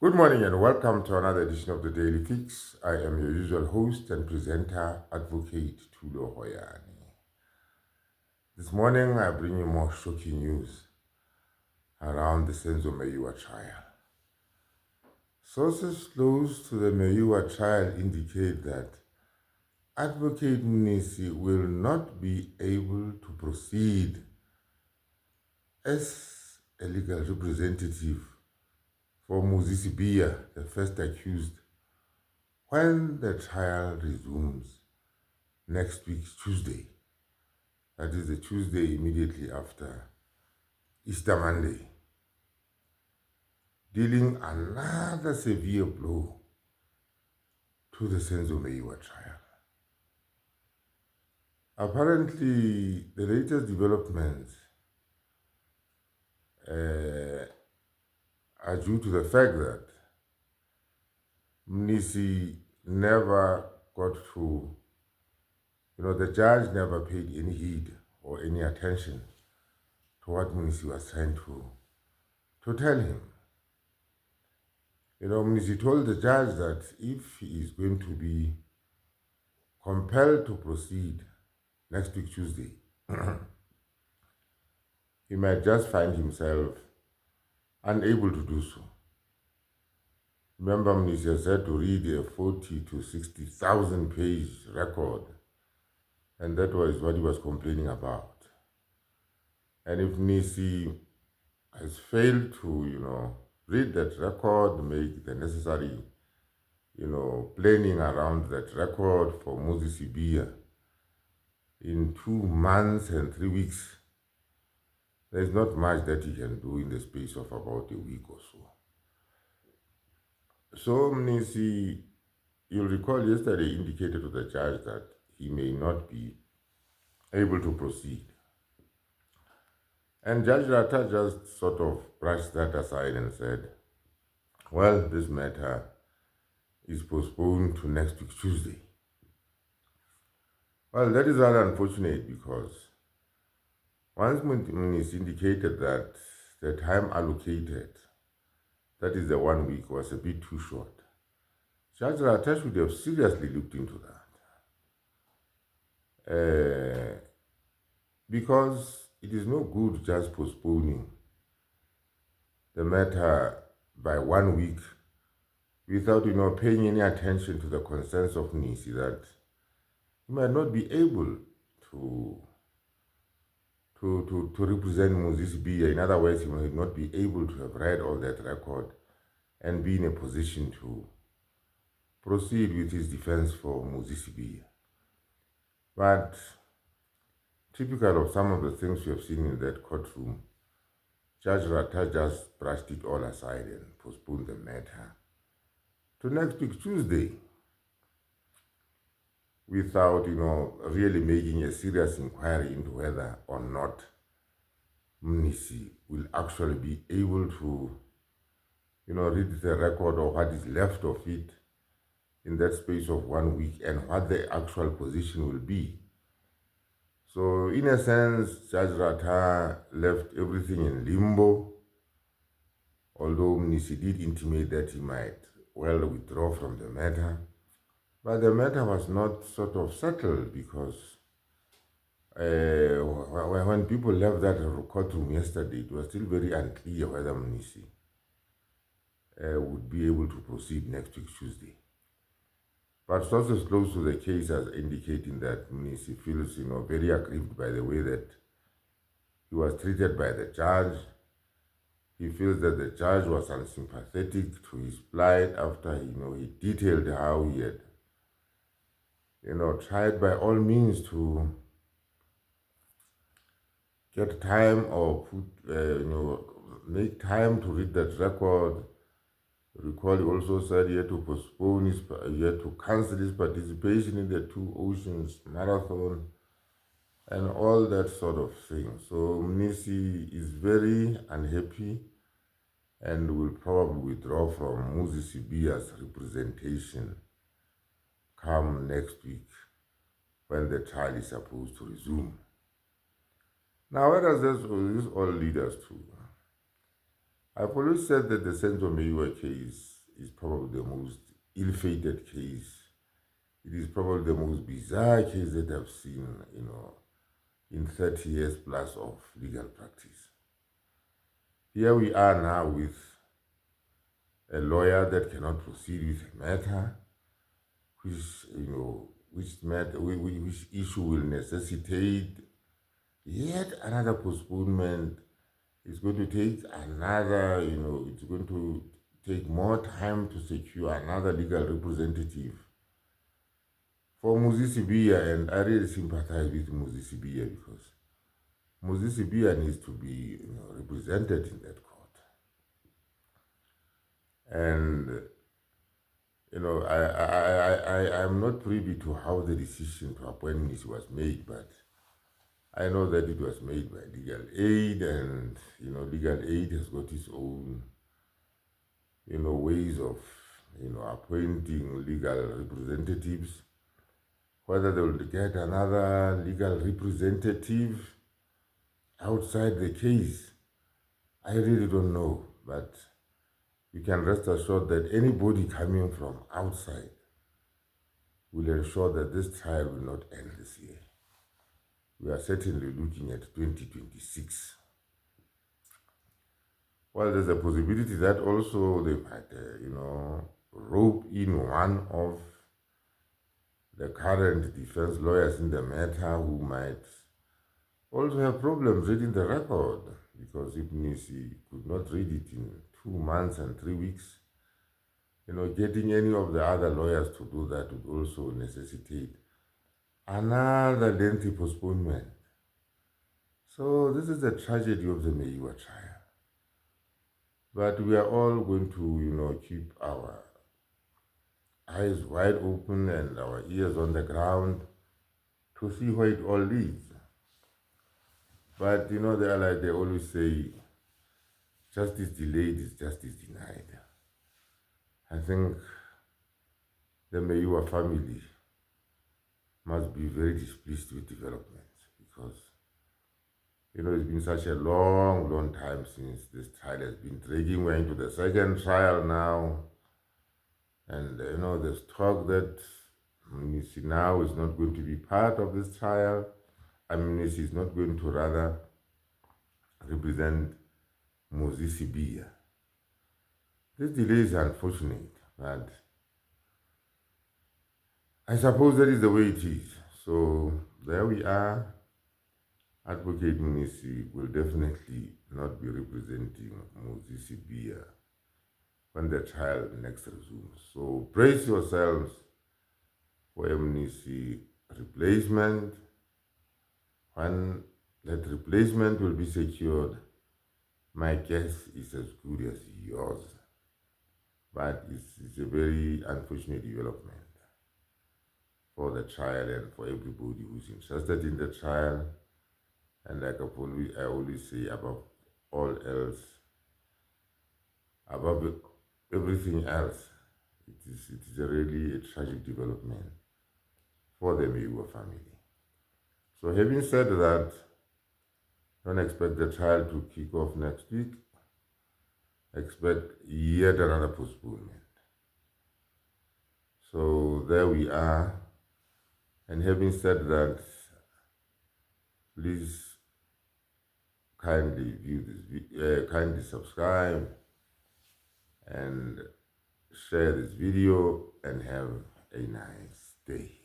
Good morning and welcome to another edition of the Daily Fix. I am your usual host and presenter, Advocate Tulo Hoyani. This morning I bring you more shocking news around the Senzo Meyiwa trial. Sources close to the Meyiwa trial indicate that Advocate Mnisi will not be able to proceed as a legal representative for Sibiya, the first accused, when the trial resumes next week, Tuesday. That is the Tuesday immediately after Easter Monday, dealing another severe blow to the Senzo Meyiwa trial. Apparently, the latest developments are due to the fact that Mnisi never got to, the judge never paid any heed or any attention to what Mnisi was trying to tell him. Mnisi told the judge that if he is going to be compelled to proceed next week Tuesday, he might just find himself unable to do so. Remember, Mnisi said to read a 40 to 60,000 page record, and that was what he was complaining about. And if Mnisi has failed to, read that record, make the necessary, planning around that record for Sibiya in 2 months and 3 weeks, there's not much that he can do in the space of about a week or so. So Mnisi, you'll recall yesterday, indicated to the judge that he may not be able to proceed. And Judge Rata just sort of brushed that aside and said, well, this matter is postponed to next week Tuesday. Well, that is rather unfortunate because once Mnisi indicated that the time allocated, that is the 1 week, was a bit too short, Judge Rata should have seriously looked into that. Because it is no good just postponing the matter by 1 week without, paying any attention to the concerns of Mnisi that he might not be able to represent Sibiya. In other words, he might not be able to have read all that record and be in a position to proceed with his defense for Sibiya. But typical of some of the things we have seen in that courtroom, Judge Rata just brushed it all aside and postponed the matter to next week Tuesday without, really making a serious inquiry into whether or not Mnisi will actually be able to, read the record or what is left of it in that space of 1 week and what the actual position will be. So in a sense, Judge Rata left everything in limbo, although Mnisi did intimate that he might well withdraw from the matter. But the matter was not sort of settled because when people left that courtroom yesterday, it was still very unclear whether Mnisi would be able to proceed next week Tuesday. But sources close to the case are indicating that Mnisi feels, very aggrieved by the way that he was treated by the judge. He feels that the judge was unsympathetic to his plight after, he detailed how he had, tried by all means to get time or make time to read that record. Recall, he also said he had to postpone he had to cancel his participation in the Two Oceans Marathon and all that sort of thing. So Mnisi is very unhappy and will probably withdraw from Sibiya's representation come next week when the trial is supposed to resume. Now, where does this all lead us to? I've always said that the Senzo Meyiwa case is probably the most ill-fated case. It is probably the most bizarre case that I've seen, in 30 years plus of legal practice. Here we are now with a lawyer that cannot proceed with a matter, which issue will necessitate yet another postponement. It's going to take another, it's going to take more time to secure another legal representative for Sibiya, and I really sympathize with Sibiya because Sibiya needs to be represented in that court. And I'm not privy to how the decision to appoint Mnisi was made, but I know that it was made by legal aid, and legal aid has got its own ways of appointing legal representatives. Whether they will get another legal representative outside the case, I really don't know, but you can rest assured that anybody coming from outside will ensure that this trial will not end this year. We are certainly looking at 2026. Well, there's a possibility that also they might, rope in one of the current defense lawyers in the matter who might also have problems reading the record, because if Mnisi could not read it in 2 months and 3 weeks, getting any of the other lawyers to do that would also necessitate another lengthy postponement. So this is the tragedy of the Meyiwa trial. But we are all going to, keep our eyes wide open and our ears on the ground to see where it all leads. But, they always say, justice delayed is justice denied. I think the Meyiwa family must be very displeased with developments, because, it's been such a long time since this trial has been dragging. We're into the second trial now. And, there's talk that Mnisi now is not going to be part of this trial. Mnisi is not going to rather represent Sibiya. This delay is unfortunate, but I suppose that is the way it is. So there we are. Advocate Mnisi will definitely not be representing Sibiya when the trial next resumes. So brace yourselves for a Mnisi replacement. When that replacement will be secured, my guess is as good as yours. But it's a very unfortunate development for the trial and for everybody who's interested in the trial. And like I always say, above all else, above everything else, it is really a tragic development for the Meyiwa family. So having said that, don't expect the trial to kick off next week. Expect yet another postponement. So there we are. And having said that, please kindly view this, kindly subscribe and share this video, and have a nice day.